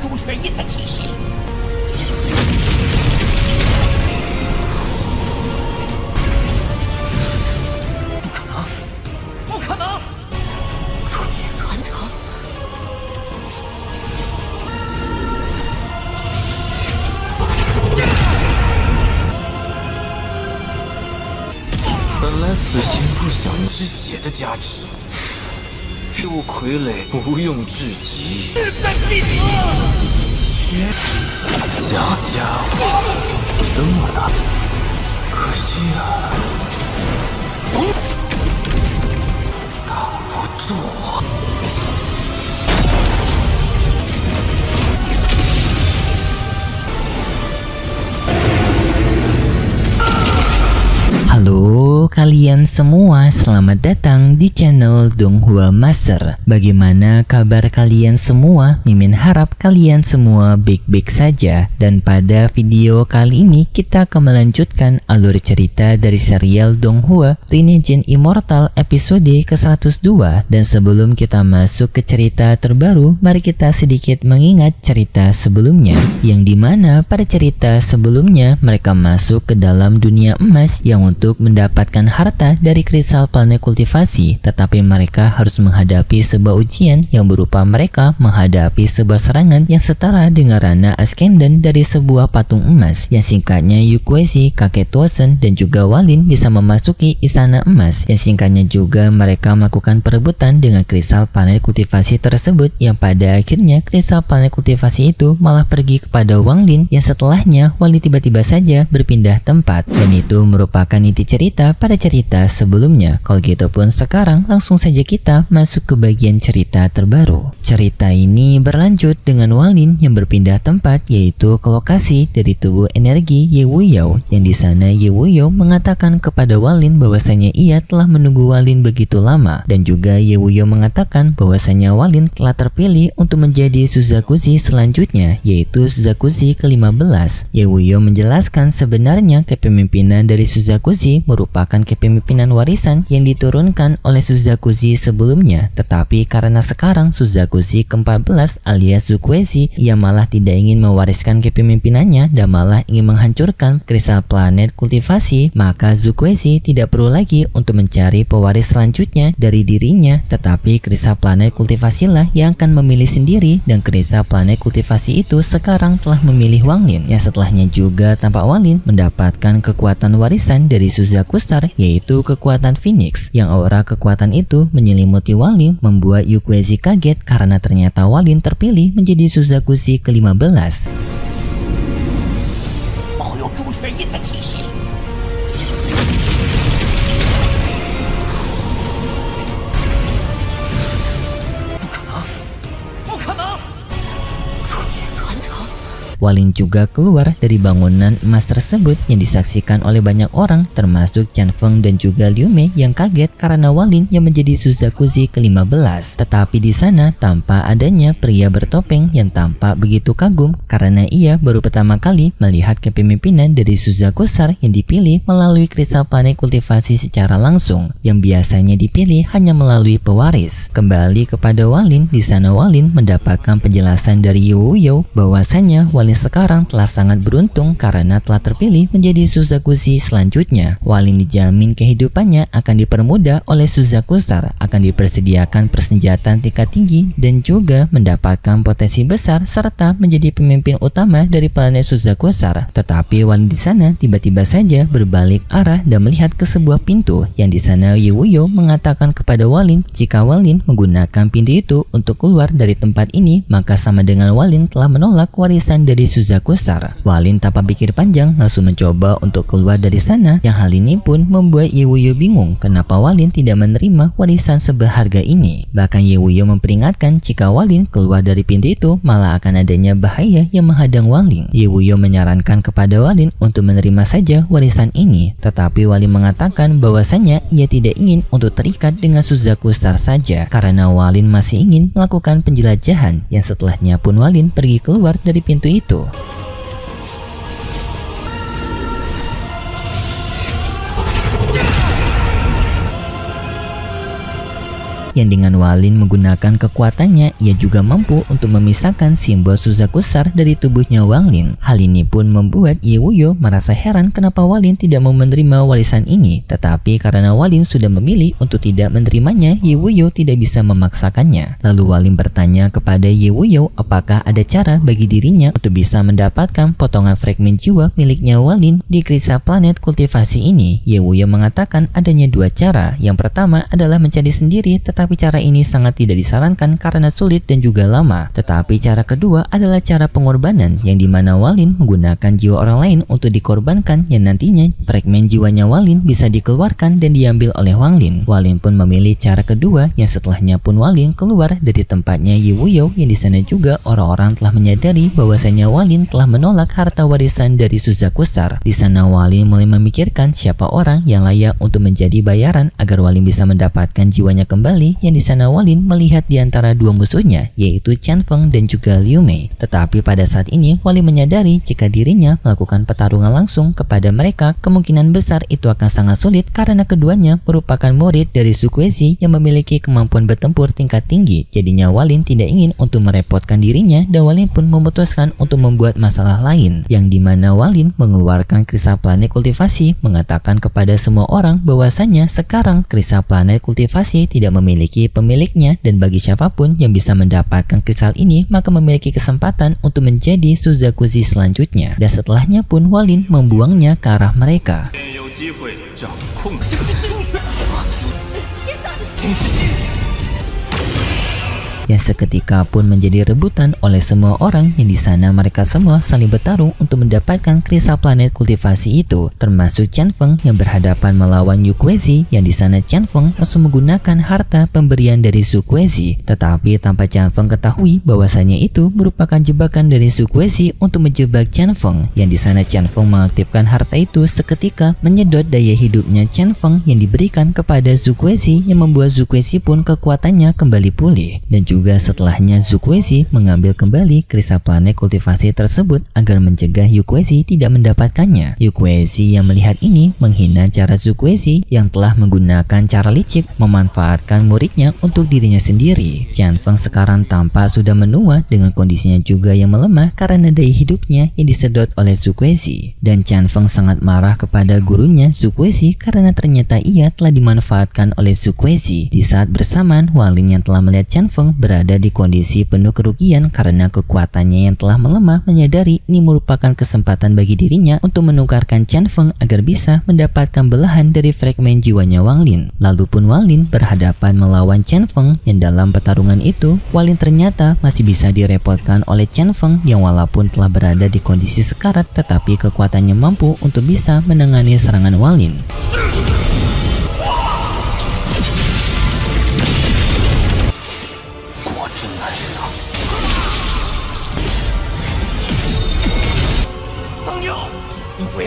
朱雀印的气息。不可能，不可能！朱雀传承。本来此行不想之血的加持，这物傀儡不用至极。日本弟子，小家伙，这么大，可惜啊，挡不住我。Halo kalian semua, selamat datang di channel Donghua Master. Bagaimana kabar kalian semua? Mimin harap kalian semua baik-baik saja. Dan pada video kali ini kita akan melanjutkan alur cerita dari serial Donghua Lineage Immortal episode ke-102. Dan sebelum kita masuk ke cerita terbaru, mari kita sedikit mengingat cerita sebelumnya, yang dimana pada cerita sebelumnya mereka masuk ke dalam dunia emas yang untuk mendapatkan harta dari kristal planet kultivasi, tetapi mereka harus menghadapi sebuah ujian yang berupa mereka menghadapi sebuah serangan yang setara dengan Rana Ascendant dari sebuah patung emas yang singkatnya Yukwezi, kakek Tuosen dan juga Walin bisa memasuki istana emas yang singkatnya juga mereka melakukan perebutan dengan kristal planet kultivasi tersebut, yang pada akhirnya kristal planet kultivasi itu malah pergi kepada Wang Lin, yang setelahnya Walin tiba-tiba saja berpindah tempat, dan itu merupakan inti cerita pada cerita sebelumnya. Kalau gitu pun sekarang langsung saja kita masuk ke bagian cerita terbaru. Cerita ini berlanjut dengan Walin yang berpindah tempat, yaitu ke lokasi dari tubuh energi Ye Wuyao, yang di sana Ye Wuyao mengatakan kepada Walin bahwasanya ia telah menunggu Walin begitu lama, dan juga Ye Wuyao mengatakan bahwasanya Walin telah terpilih untuk menjadi Suzakuzi selanjutnya, yaitu Suzakuzi ke-15. Ye Wuyao menjelaskan sebenarnya kepemimpinan dari Suzakuzi merupakan kepemimpinan warisan yang diturunkan oleh Suzakuzi sebelumnya, tetapi karena sekarang Suzakuzi ke-14 alias Zukwezi ia malah tidak ingin mewariskan kepemimpinannya dan malah ingin menghancurkan kristal planet kultivasi, maka Zukwezi tidak perlu lagi untuk mencari pewaris selanjutnya dari dirinya, tetapi kristal planet kultivasi lah yang akan memilih sendiri, dan kristal planet kultivasi itu sekarang telah memilih Wang Lin, yang setelahnya juga tampak Wang Lin mendapatkan kekuatan warisan dari Suzakustar, yaitu kekuatan Phoenix, yang aura kekuatan itu menyelimuti Wang Lin membuat Yukwezi kaget karena ternyata Wang Lin terpilih menjadi Suzakuzi ke-15. 保有朱雀印的气息。 不可能，不可能！ 朱雀传承。 Walin juga keluar dari bangunan emas tersebut yang disaksikan oleh banyak orang, termasuk Chan Feng dan juga Liu Mei yang kaget karena Walin yang menjadi Suzakuzi ke-15. Tetapi di sana tampak adanya pria bertopeng yang tampak begitu kagum karena ia baru pertama kali melihat kepemimpinan dari Suzakusar yang dipilih melalui kristal planet kultivasi secara langsung, yang biasanya dipilih hanya melalui pewaris. Kembali kepada Walin, di sana Walin mendapatkan penjelasan dari Ye Wuyao bahwasanya Walin sekarang telah sangat beruntung karena telah terpilih menjadi Suzakuzi selanjutnya. Walin dijamin kehidupannya akan dipermudah oleh Suzakusar, akan dipersediakan persenjataan tingkat tinggi dan juga mendapatkan potensi besar serta menjadi pemimpin utama dari planet Suzakusar. Tetapi Walin di sana tiba-tiba saja berbalik arah dan melihat ke sebuah pintu, yang di sana Ye Wuyao mengatakan kepada Walin jika Walin menggunakan pintu itu untuk keluar dari tempat ini, maka sama dengan Walin telah menolak warisan dari Suzakusar. Walin tanpa pikir panjang langsung mencoba untuk keluar dari sana, yang hal ini pun membuat Ye Wuyao bingung kenapa Walin tidak menerima warisan seberharga ini. Bahkan Ye Wuyao memperingatkan jika Walin keluar dari pintu itu malah akan adanya bahaya yang menghadang Walin. Ye Wuyao menyarankan kepada Walin untuk menerima saja warisan ini, tetapi Walin mengatakan bahwasanya ia tidak ingin untuk terikat dengan Suzakusar saja karena Walin masih ingin melakukan penjelajahan, yang setelahnya pun Walin pergi keluar dari pintu itu. yang dengan Walin menggunakan kekuatannya, ia juga mampu untuk memisahkan simbol Suzakusar dari tubuhnya Walin. Hal ini pun membuat Ye Wuyo merasa heran kenapa Walin tidak mau menerima warisan ini, tetapi karena Walin sudah memilih untuk tidak menerimanya, Ye Wuyo tidak bisa memaksakannya. Lalu Walin bertanya kepada Ye Wuyo apakah ada cara bagi dirinya untuk bisa mendapatkan potongan fragmen jiwa miliknya Walin di kristal planet kultivasi ini. Ye Wuyo mengatakan adanya dua cara. Yang pertama adalah mencari sendiri, tetapi cara ini sangat tidak disarankan karena sulit dan juga lama. Tetapi cara kedua adalah cara pengorbanan, yang dimana Walin menggunakan jiwa orang lain untuk dikorbankan, yang nantinya fragmen jiwanya Walin bisa dikeluarkan dan diambil oleh Walin. Walin pun memilih cara kedua, yang setelahnya pun Walin keluar dari tempatnya Ye Wuyo, yang di sana juga orang-orang telah menyadari bahwasanya Walin telah menolak harta warisan dari Suzakusar. Di sana Walin mulai memikirkan siapa orang yang layak untuk menjadi bayaran agar Walin bisa mendapatkan jiwanya kembali, yang di sana Walin melihat di antara dua musuhnya, yaitu Chen Feng dan juga Liu Mei. Tetapi pada saat ini Walin menyadari jika dirinya melakukan pertarungan langsung kepada mereka, kemungkinan besar itu akan sangat sulit karena keduanya merupakan murid dari Zuquezi yang memiliki kemampuan bertempur tingkat tinggi. Jadinya Walin tidak ingin untuk merepotkan dirinya, dan Walin pun memutuskan untuk membuat masalah lain, yang dimana Walin mengeluarkan kristal planet kultivasi, mengatakan kepada semua orang bahwasanya sekarang kristal planet kultivasi tidak memiliki pemiliknya, dan bagi siapapun yang bisa mendapatkan kristal ini maka memiliki kesempatan untuk menjadi Suzakuzi selanjutnya. Dan setelahnya pun Walin membuangnya ke arah mereka. Yang seketika pun menjadi rebutan oleh semua orang, yang di sana mereka semua saling bertarung untuk mendapatkan kristal planet kultivasi itu, termasuk Chen Feng yang berhadapan melawan Yuquezi, yang di sana Chen Feng langsung menggunakan harta pemberian dari Zuquezi, tetapi tanpa Chen Feng ketahui bahwasanya itu merupakan jebakan dari Zuquezi untuk menjebak Chen Feng, yang di sana Chen Feng mengaktifkan harta itu seketika menyedot daya hidupnya Chen Feng yang diberikan kepada Zuquezi, yang membuat Zuquezi pun kekuatannya kembali pulih. Dan juga setelahnya Zuquezi mengambil kembali kristal planet kultivasi tersebut agar mencegah Yuquezi tidak mendapatkannya. Yuquezi yang melihat ini menghina cara Zuquezi yang telah menggunakan cara licik memanfaatkan muridnya untuk dirinya sendiri. Chen Feng sekarang tampak sudah menua dengan kondisinya juga yang melemah karena daya hidupnya yang disedot oleh Zuquezi. Dan Chen Feng sangat marah kepada gurunya Zuquezi karena ternyata ia telah dimanfaatkan oleh Zuquezi. Di saat bersamaan Walin yang telah melihat Chen Feng berada di kondisi penuh kerugian karena kekuatannya yang telah melemah menyadari ini merupakan kesempatan bagi dirinya untuk menukarkan Chen Feng agar bisa mendapatkan belahan dari fragmen jiwanya Walin. Lalu pun Walin berhadapan melawan Chen Feng, yang dalam pertarungan itu Walin ternyata masih bisa direpotkan oleh Chen Feng yang walaupun telah berada di kondisi sekarat tetapi kekuatannya mampu untuk bisa menangani serangan Walin.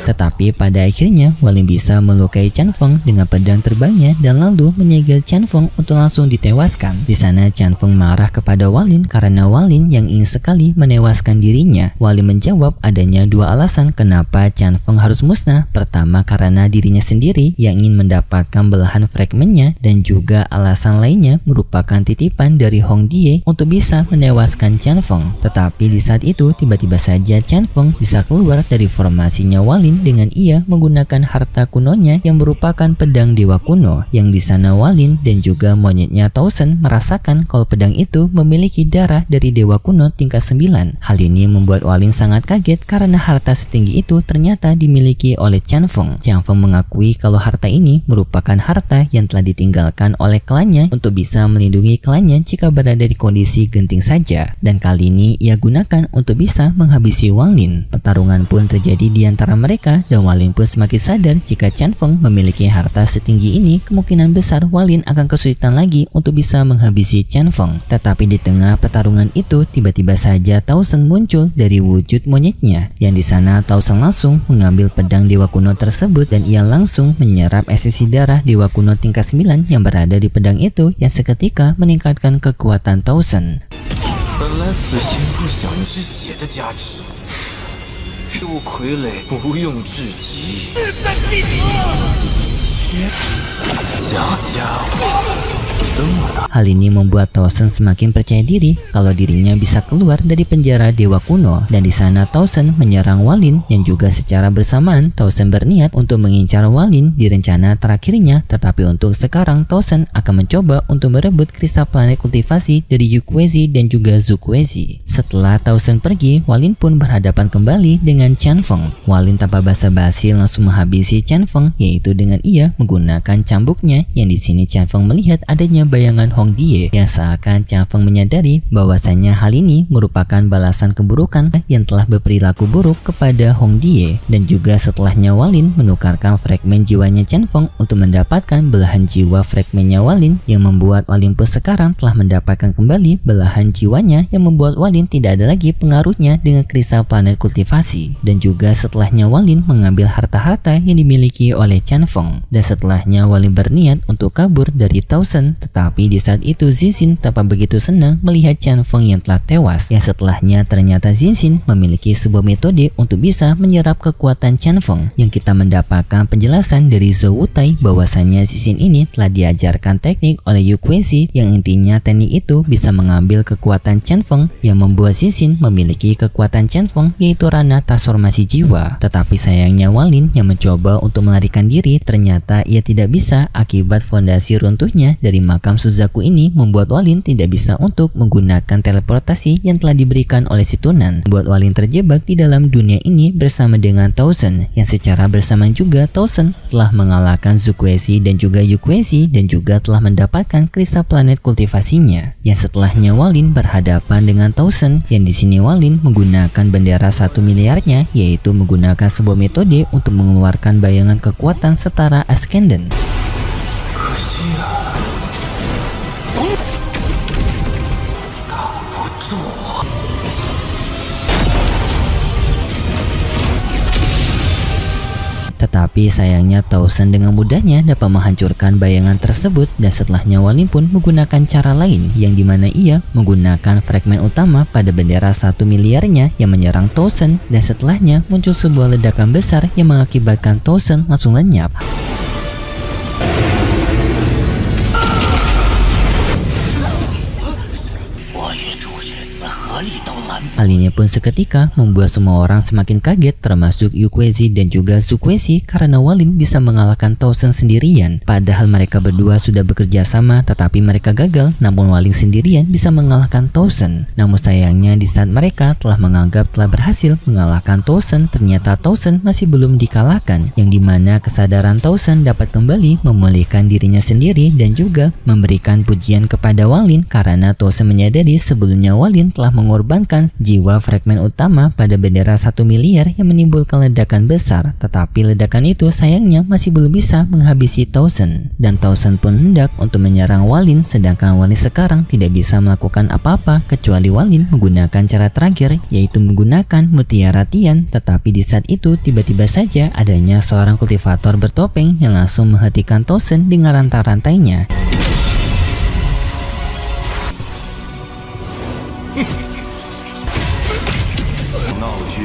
Tetapi pada akhirnya Walin bisa melukai Chen Feng dengan pedang terbangnya dan lalu menyegel Chen Feng untuk langsung ditewaskan. Di sana Chen Feng marah kepada Walin karena Walin yang ingin sekali menewaskan dirinya. Walin menjawab adanya dua alasan kenapa Chen Feng harus musnah. Pertama karena dirinya sendiri yang ingin mendapatkan belahan fragmennya, dan juga alasan lainnya merupakan titipan dari Hong Die untuk bisa menewaskan Chen Feng. Tetapi di saat itu tiba-tiba saja Chen Feng bisa keluar dari formasinya Walin dengan ia menggunakan harta kunonya yang merupakan pedang dewa kuno, yang di sana Walin dan juga monyetnya Tausen merasakan kalau pedang itu memiliki darah dari dewa kuno tingkat 9. Hal ini membuat Walin sangat kaget karena harta setinggi itu ternyata dimiliki oleh Chen Feng. Chen Feng mengakui kalau harta ini merupakan harta yang telah ditinggalkan oleh klannya untuk bisa melindungi klannya jika berada di kondisi genting saja, dan kali ini ia gunakan untuk bisa menghabisi Walin. Pertarungan pun terjadi di antara mereka, dan Walin pun semakin sadar jika Chen Feng memiliki harta setinggi ini, kemungkinan besar Walin akan kesulitan lagi untuk bisa menghabisi Chen Feng. Tetapi di tengah pertarungan itu tiba-tiba saja Tausen muncul dari wujud monyetnya, yang di sana Tausen langsung mengambil pedang dewa kuno tersebut dan ia langsung menyerap esensi darah dewa kuno tingkat 9 yang berada di pedang itu, yang seketika meningkatkan kekuatan Tausen. 这物傀儡不用至极。日本弟子家家伙，这么大， Hal ini membuat Tausen semakin percaya diri kalau dirinya bisa keluar dari penjara dewa kuno, dan di sana Tausen menyerang Walin yang juga secara bersamaan Tausen berniat untuk mengincar Walin di rencana terakhirnya. Tetapi untuk sekarang Tausen akan mencoba untuk merebut kristal planet kultivasi dari Yukwezi dan juga Zukwezi. Setelah Tausen pergi, Walin pun berhadapan kembali dengan Qianfeng. Walin tanpa basa-basi langsung menghabisi Qianfeng, yaitu dengan ia menggunakan cambuknya, yang di sini Qianfeng melihat adanya bayangan Hong Die yang seakan Qianfeng menyadari bahwasanya hal ini merupakan balasan keburukan yang telah berperilaku buruk kepada Hong Die, dan juga setelahnya Walin menukarkan fragmen jiwanya Qianfeng untuk mendapatkan belahan jiwa fragmennya Walin, yang membuat Walin pun sekarang telah mendapatkan kembali belahan jiwanya, yang membuat Walin tidak ada lagi pengaruhnya dengan kristal planet kultivasi. Dan juga setelahnya Walin mengambil harta-harta yang dimiliki oleh Qianfeng, dan setelahnya Walin berniat untuk kabur dari Tausen. Tetapi di saat itu Zinzin tanpa begitu senang melihat Qianfeng yang telah tewas, yang setelahnya ternyata Zinzin memiliki sebuah metode untuk bisa menyerap kekuatan Qianfeng, yang kita mendapatkan penjelasan dari Zhou Wutai bahwasanya Zinzin ini telah diajarkan teknik oleh Yukwezi, yang intinya teknik itu bisa mengambil kekuatan Qianfeng, yang membuat Zinzin memiliki kekuatan Qianfeng yaitu ranah transformasi jiwa. Tetapi sayangnya Walin yang mencoba untuk melarikan diri, ternyata ia tidak bisa akibat fondasi runtuhnya dari makam Suzaku ini membuat Walin tidak bisa untuk menggunakan teleportasi yang telah diberikan oleh si Tunan. Buat Walin terjebak di dalam dunia ini bersama dengan Tausen, yang secara bersamaan juga Tausen telah mengalahkan Zukwezi dan juga Yukwezi, dan juga telah mendapatkan kristal planet kultivasinya. Yang setelahnya Walin berhadapan dengan Tausen, yang di sini Walin menggunakan bendera 1 miliarnya, yaitu menggunakan sebuah metode untuk mengeluarkan bayangan kekuatan setara Ascendant. 可惜啊，挡不住我。 Tetapi sayangnya Tausen dengan mudahnya dapat menghancurkan bayangan tersebut, dan setelahnya Walin pun menggunakan cara lain, yang dimana ia menggunakan fragmen utama pada bendera 1 miliarnya yang menyerang Tausen, dan setelahnya muncul sebuah ledakan besar yang mengakibatkan Tausen langsung lenyap. Hal ini pun seketika membuat semua orang semakin kaget, termasuk Yukwezi dan juga Zukwezi, karena Walin bisa mengalahkan Tausen sendirian. Padahal mereka berdua sudah bekerja sama, tetapi mereka gagal. Namun Walin sendirian bisa mengalahkan Tausen. Namun sayangnya di saat mereka telah menganggap telah berhasil mengalahkan Tausen, ternyata Tausen masih belum dikalahkan, yang dimana kesadaran Tausen dapat kembali memulihkan dirinya sendiri dan juga memberikan pujian kepada Walin, karena Tausen menyadari sebelumnya Walin telah mengorbankan jiwa fragmen utama pada bendera 1 miliar yang menimbulkan ledakan besar. Tetapi ledakan itu sayangnya masih belum bisa menghabisi Tausen, dan Tausen pun hendak untuk menyerang Walin, sedangkan Walin sekarang tidak bisa melakukan apa-apa kecuali Walin menggunakan cara terakhir, yaitu menggunakan Mutiara Tian. Tetapi di saat itu tiba-tiba saja adanya seorang kultivator bertopeng yang langsung menghentikan Tausen dengan rantai-rantainya. 闹剧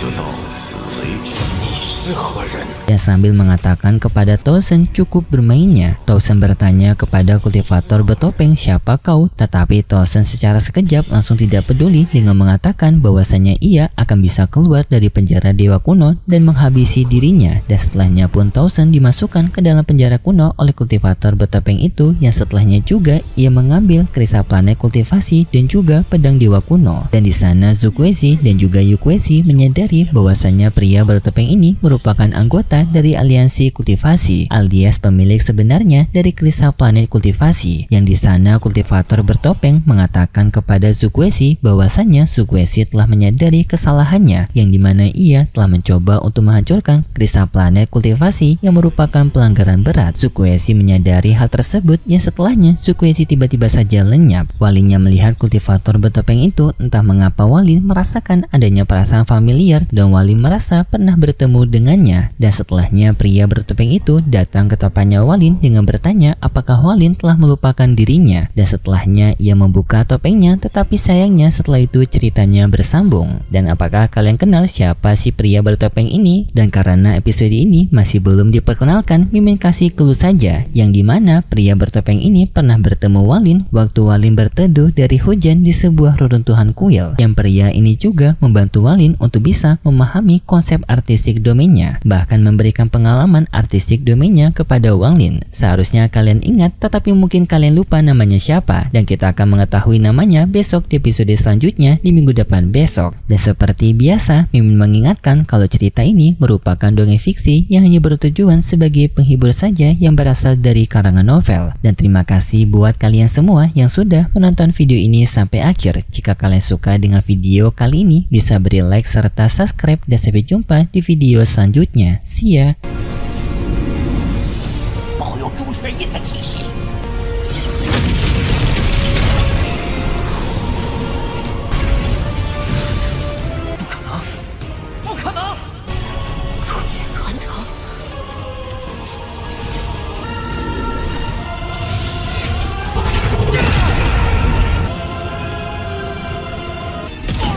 就到此为止。你是何人？ Dan sambil mengatakan kepada Tausen cukup bermainnya, Tausen bertanya kepada kultivator bertopeng, siapa kau? Tetapi Tausen secara sekejap langsung tidak peduli dengan mengatakan bahwasanya ia akan bisa keluar dari penjara dewa kuno dan menghabisi dirinya. Dan setelahnya pun Tausen dimasukkan ke dalam penjara kuno oleh kultivator bertopeng itu, yang setelahnya juga ia mengambil kristal planet kultivasi dan juga pedang dewa kuno. Dan di sana Zukwezi dan juga Yukwezi menyadari bahwasanya pria bertopeng ini merupakan anggota dari aliansi kultivasi, alias pemilik sebenarnya dari kristal planet kultivasi. Yang di sana kultivator bertopeng mengatakan kepada Zukwezi bahwasanya Zukwezi telah menyadari kesalahannya, yang dimana ia telah mencoba untuk menghancurkan kristal planet kultivasi yang merupakan pelanggaran berat. Zukwezi menyadari hal tersebut, yang setelahnya Zukwezi tiba-tiba saja lenyap. Walinnya melihat kultivator bertopeng itu, entah mengapa Walin merasakan adanya perasaan familiar, dan Walin merasa pernah bertemu dengan dengannya. Dan setelahnya pria bertopeng itu datang ke topengnya Walin dengan bertanya apakah Walin telah melupakan dirinya. Dan setelahnya ia membuka topengnya, tetapi sayangnya setelah itu ceritanya bersambung. Dan apakah kalian kenal siapa si pria bertopeng ini? Dan karena episode ini masih belum diperkenalkan, Mimin kasih clue saja, yang dimana pria bertopeng ini pernah bertemu Walin waktu Walin berteduh dari hujan di sebuah reruntuhan kuil. Yang pria ini juga membantu Walin untuk bisa memahami konsep artistik domainnya, bahkan memberikan pengalaman artistik domainnya kepada Walin. Seharusnya kalian ingat, tetapi mungkin kalian lupa namanya siapa, dan kita akan mengetahui namanya besok di episode selanjutnya di minggu depan besok. Dan seperti biasa, Mimin mengingatkan kalau cerita ini merupakan dongeng fiksi yang hanya bertujuan sebagai penghibur saja yang berasal dari karangan novel. Dan terima kasih buat kalian semua yang sudah menonton video ini sampai akhir. Jika kalian suka dengan video kali ini, bisa beri like serta subscribe, dan sampai jumpa di video selanjutnya. See ya! 保有朱雀印的气息。